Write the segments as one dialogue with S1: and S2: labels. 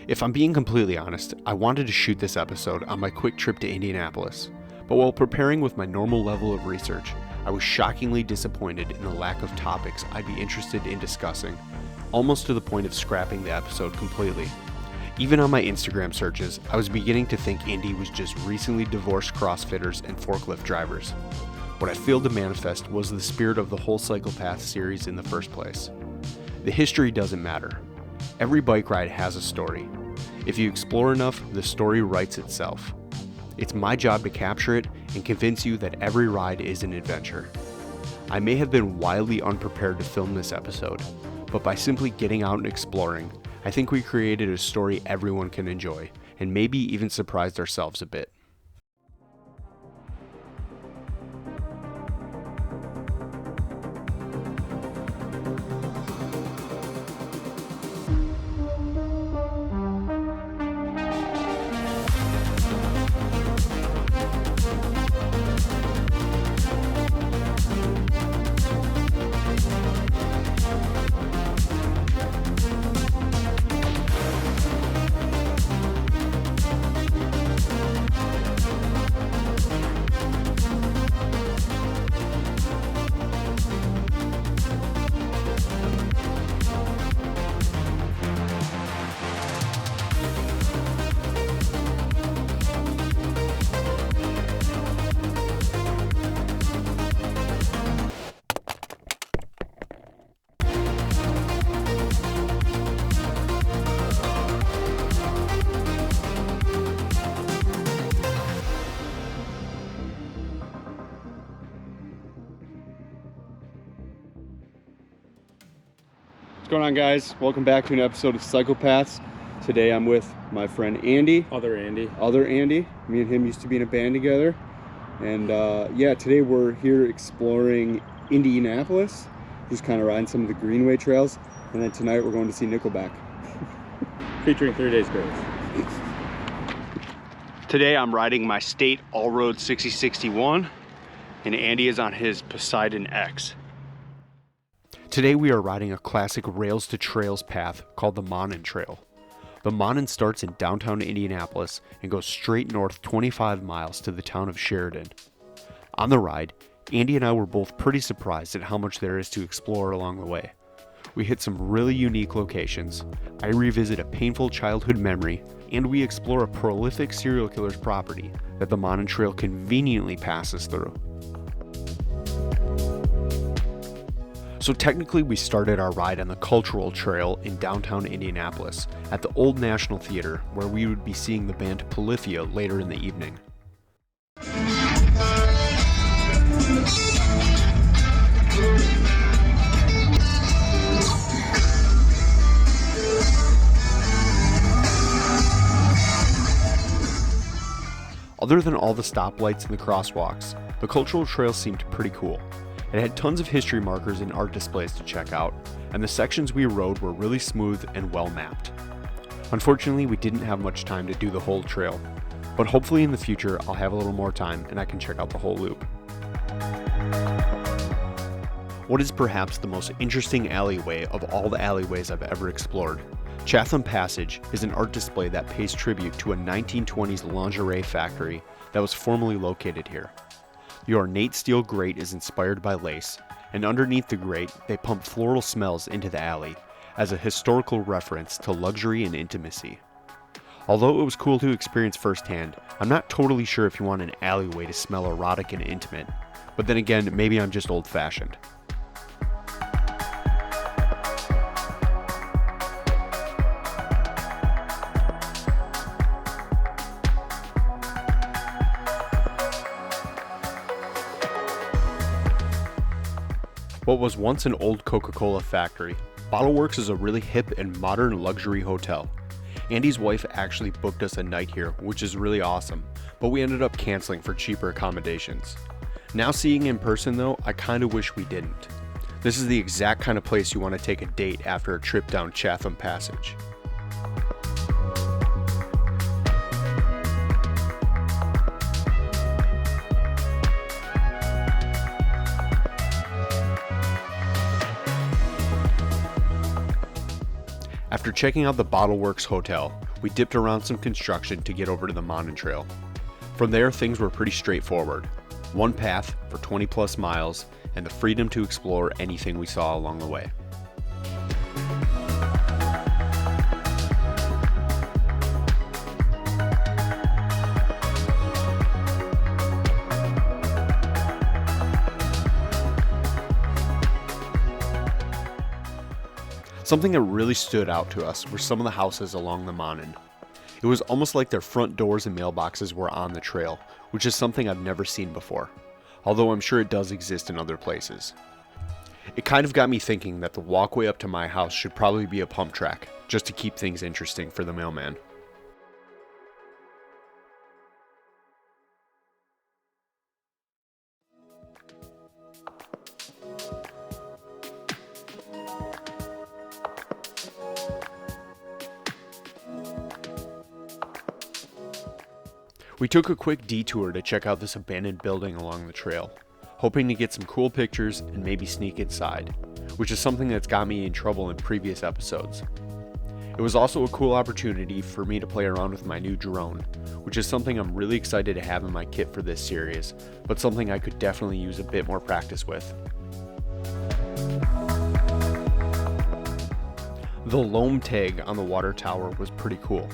S1: If I'm being completely honest, I wanted to shoot this episode on my quick trip to Indianapolis, but while preparing with my normal level of research, I was shockingly disappointed in the lack of topics I'd be interested in discussing, almost to the point of scrapping the episode completely. Even on my Instagram searches, I was beginning to think Indy was just recently divorced CrossFitters and forklift drivers. What I failed to manifest was the spirit of the whole Cycle Path series in the first place. The history doesn't matter. Every bike ride has a story. If you explore enough, the story writes itself. It's my job to capture it and convince you that every ride is an adventure. I may have been wildly unprepared to film this episode, but by simply getting out and exploring, I think we created a story everyone can enjoy, and maybe even surprised ourselves a bit. What's going on, guys? Welcome back to an episode of Cycle Paths. Today I'm with my friend Andy.
S2: Other Andy.
S1: Me and him used to be in a band together. And today we're here exploring Indianapolis, just kind of riding some of the Greenway trails. And then tonight we're going to see Nickelback.
S2: Featuring 3 Days Grace.
S1: Today I'm riding my state all-road 6061, and Andy is on his Poseidon X. Today we are riding a classic rails to trails path called the MONON Trail. The MONON starts in downtown Indianapolis and goes straight north 25 miles to the town of Sheridan. On the ride, Andy and I were both pretty surprised at how much there is to explore along the way. We hit some really unique locations, I revisit a painful childhood memory, and we explore a prolific serial killer's property that the MONON Trail conveniently passes through. So technically we started our ride on the Cultural Trail in downtown Indianapolis at the Old National Theater, where we would be seeing the band Polyphia later in the evening. Other than all the stoplights and the crosswalks, the Cultural Trail seemed pretty cool. It had tons of history markers and art displays to check out, and the sections we rode were really smooth and well mapped. Unfortunately, we didn't have much time to do the whole trail, but hopefully in the future I'll have a little more time and I can check out the whole loop. What is perhaps the most interesting alleyway of all the alleyways I've ever explored? Chatham Passage is an art display that pays tribute to a 1920s lingerie factory that was formerly located here. The ornate steel grate is inspired by lace, and underneath the grate they pump floral smells into the alley as a historical reference to luxury and intimacy. Although it was cool to experience firsthand, I'm not totally sure if you want an alleyway to smell erotic and intimate, but then again, maybe I'm just old-fashioned. What was once an old Coca-Cola factory, BottleWorks is a really hip and modern luxury hotel. Andy's wife actually booked us a night here, which is really awesome, but we ended up canceling for cheaper accommodations. Now seeing in person though, I kinda wish we didn't. This is the exact kind of place you want to take a date after a trip down Chatham Passage. After checking out the BottleWorks Hotel, we dipped around some construction to get over to the MONON trail. From there, things were pretty straightforward. One path for 20 plus miles and the freedom to explore anything we saw along the way. Something that really stood out to us were some of the houses along the MONON. It was almost like their front doors and mailboxes were on the trail, which is something I've never seen before, although I'm sure it does exist in other places. It kind of got me thinking that the walkway up to my house should probably be a pump track, just to keep things interesting for the mailman. We took a quick detour to check out this abandoned building along the trail, hoping to get some cool pictures and maybe sneak inside, which is something that's got me in trouble in previous episodes. It was also a cool opportunity for me to play around with my new drone, which is something I'm really excited to have in my kit for this series, but something I could definitely use a bit more practice with. The loam tag on the water tower was pretty cool.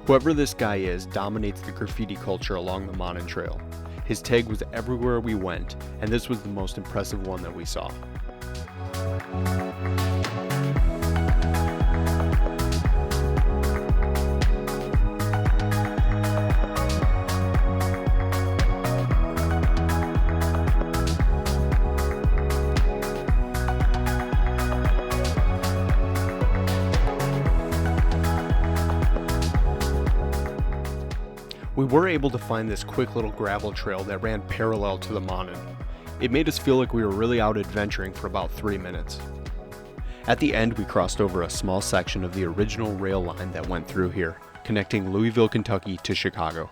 S1: Whoever this guy is dominates the graffiti culture along the MONON trail. His tag was everywhere we went, and this was the most impressive one that we saw. We were able to find this quick little gravel trail that ran parallel to the MONON. It made us feel like we were really out adventuring for about 3 minutes. At the end, we crossed over a small section of the original rail line that went through here, connecting Louisville, Kentucky to Chicago.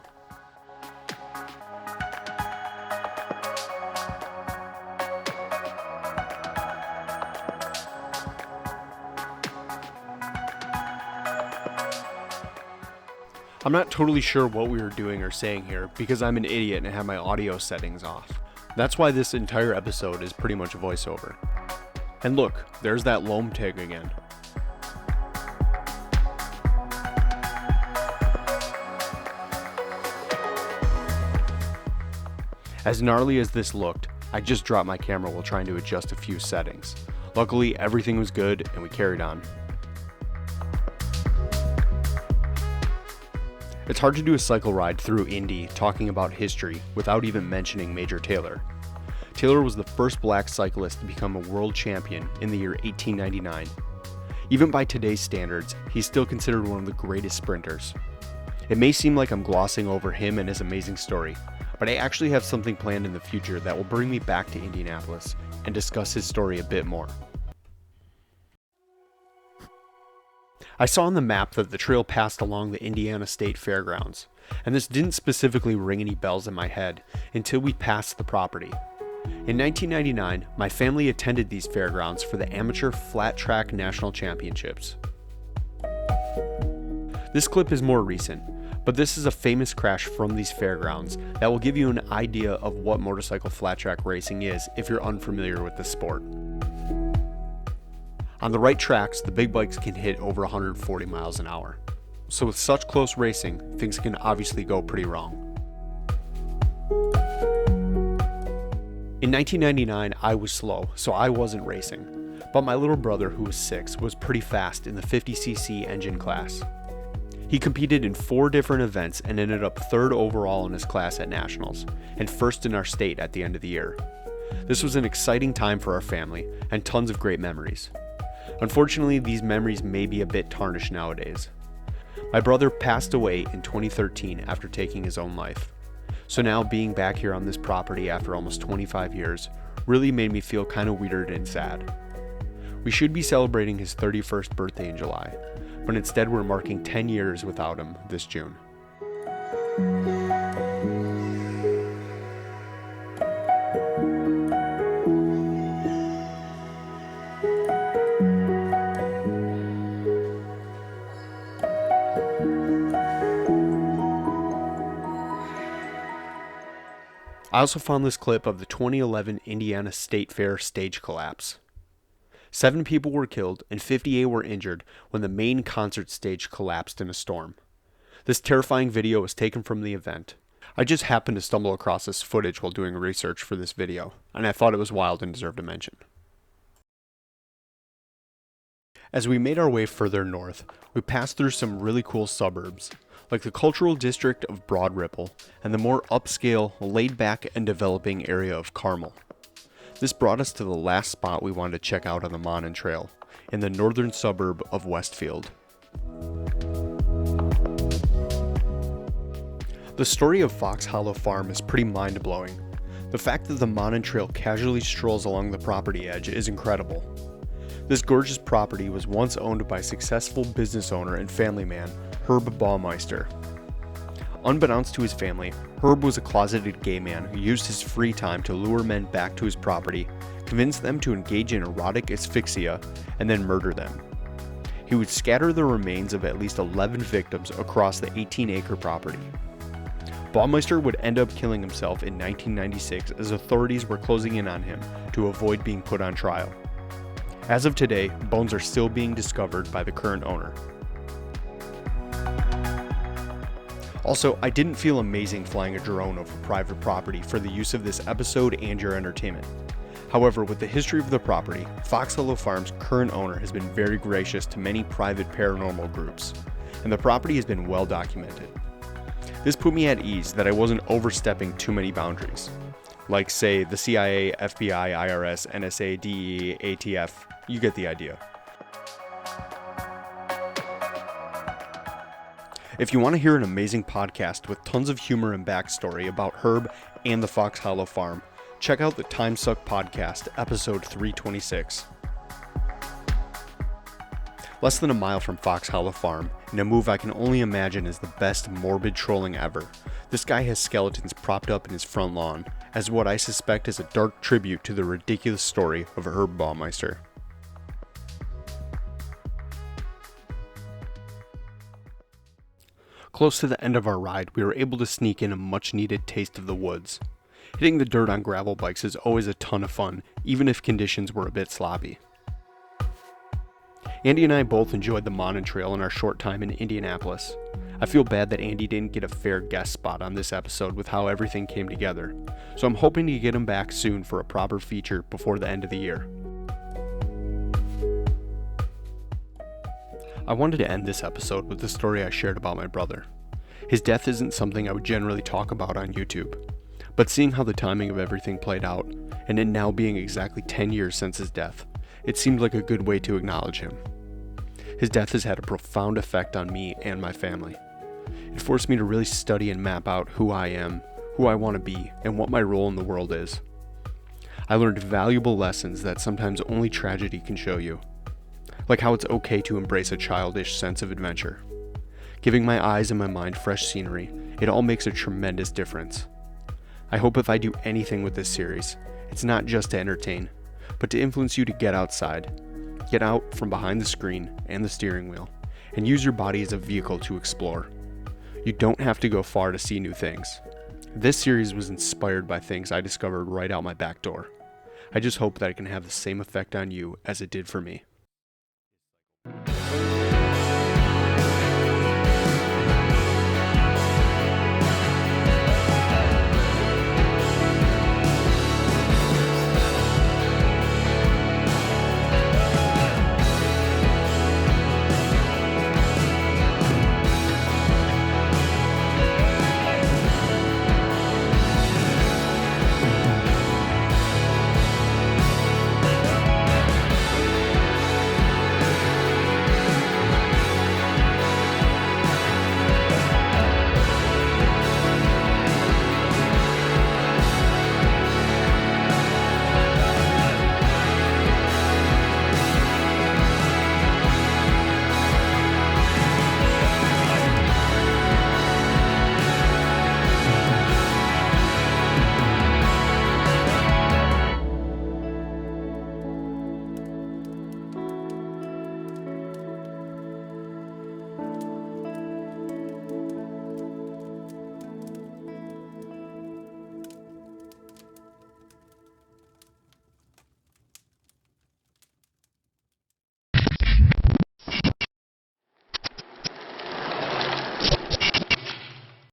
S1: I'm not totally sure what we were doing or saying here because I'm an idiot and have my audio settings off. That's why this entire episode is pretty much a voiceover. And look, there's that loam tag again. As gnarly as this looked, I just dropped my camera while trying to adjust a few settings. Luckily, everything was good and we carried on. It's hard to do a cycle ride through Indy talking about history without even mentioning Major Taylor. Taylor was the first black cyclist to become a world champion in the year 1899. Even by today's standards, he's still considered one of the greatest sprinters. It may seem like I'm glossing over him and his amazing story, but I actually have something planned in the future that will bring me back to Indianapolis and discuss his story a bit more. I saw on the map that the trail passed along the Indiana State Fairgrounds, and this didn't specifically ring any bells in my head until we passed the property. In 1999, my family attended these fairgrounds for the Amateur Flat Track National Championships. This clip is more recent, but this is a famous crash from these fairgrounds that will give you an idea of what motorcycle flat track racing is if you're unfamiliar with the sport. On the right tracks, the big bikes can hit over 140 miles an hour. So with such close racing, things can obviously go pretty wrong. In 1999, I was slow, so I wasn't racing. But my little brother, who was 6, was pretty fast in the 50cc engine class. He competed in 4 different events and ended up 3rd overall in his class at nationals, and 1st in our state at the end of the year. This was an exciting time for our family, and tons of great memories. Unfortunately, these memories may be a bit tarnished nowadays. My brother passed away in 2013 after taking his own life. So now being back here on this property after almost 25 years really made me feel kind of weird and sad. We should be celebrating his 31st birthday in July, but instead we're marking 10 years without him this June. I also found this clip of the 2011 Indiana State Fair stage collapse. 7 people were killed and 58 were injured when the main concert stage collapsed in a storm. This terrifying video was taken from the event. I just happened to stumble across this footage while doing research for this video, and I thought it was wild and deserved a mention. As we made our way further north, we passed through some really cool suburbs, like the cultural district of Broad Ripple and the more upscale, laid-back, and developing area of Carmel. This brought us to the last spot we wanted to check out on the MONON Trail, in the northern suburb of Westfield. The story of Fox Hollow Farm is pretty mind-blowing. The fact that the MONON Trail casually strolls along the property edge is incredible. This gorgeous property was once owned by successful business owner and family man, Herb Baumeister. Unbeknownst to his family, Herb was a closeted gay man who used his free time to lure men back to his property, convince them to engage in erotic asphyxia, and then murder them. He would scatter the remains of at least 11 victims across the 18-acre property. Baumeister would end up killing himself in 1996 as authorities were closing in on him to avoid being put on trial. As of today, bones are still being discovered by the current owner. Also, I didn't feel amazing flying a drone over private property for the use of this episode and your entertainment. However, with the history of the property, Fox Hollow Farm's current owner has been very gracious to many private paranormal groups, and the property has been well documented. This put me at ease that I wasn't overstepping too many boundaries, like say the CIA, FBI, IRS, NSA, DEA, ATF, you get the idea. If you want to hear an amazing podcast with tons of humor and backstory about Herb and the Fox Hollow Farm, check out the Time Suck Podcast, episode 326. Less than a mile from Fox Hollow Farm, in a move I can only imagine is the best morbid trolling ever, this guy has skeletons propped up in his front lawn, as what I suspect is a dark tribute to the ridiculous story of Herb Baumeister. Close to the end of our ride, we were able to sneak in a much-needed taste of the woods. Hitting the dirt on gravel bikes is always a ton of fun, even if conditions were a bit sloppy. Andy and I both enjoyed the MONON Trail in our short time in Indianapolis. I feel bad that Andy didn't get a fair guest spot on this episode with how everything came together, so I'm hoping to get him back soon for a proper feature before the end of the year. I wanted to end this episode with the story I shared about my brother. His death isn't something I would generally talk about on YouTube, but seeing how the timing of everything played out, and it now being exactly 10 years since his death, it seemed like a good way to acknowledge him. His death has had a profound effect on me and my family. It forced me to really study and map out who I am, who I want to be, and what my role in the world is. I learned valuable lessons that sometimes only tragedy can show you, like how it's okay to embrace a childish sense of adventure. Giving my eyes and my mind fresh scenery, it all makes a tremendous difference. I hope if I do anything with this series, it's not just to entertain, but to influence you to get outside, get out from behind the screen and the steering wheel, and use your body as a vehicle to explore. You don't have to go far to see new things. This series was inspired by things I discovered right out my back door. I just hope that it can have the same effect on you as it did for me.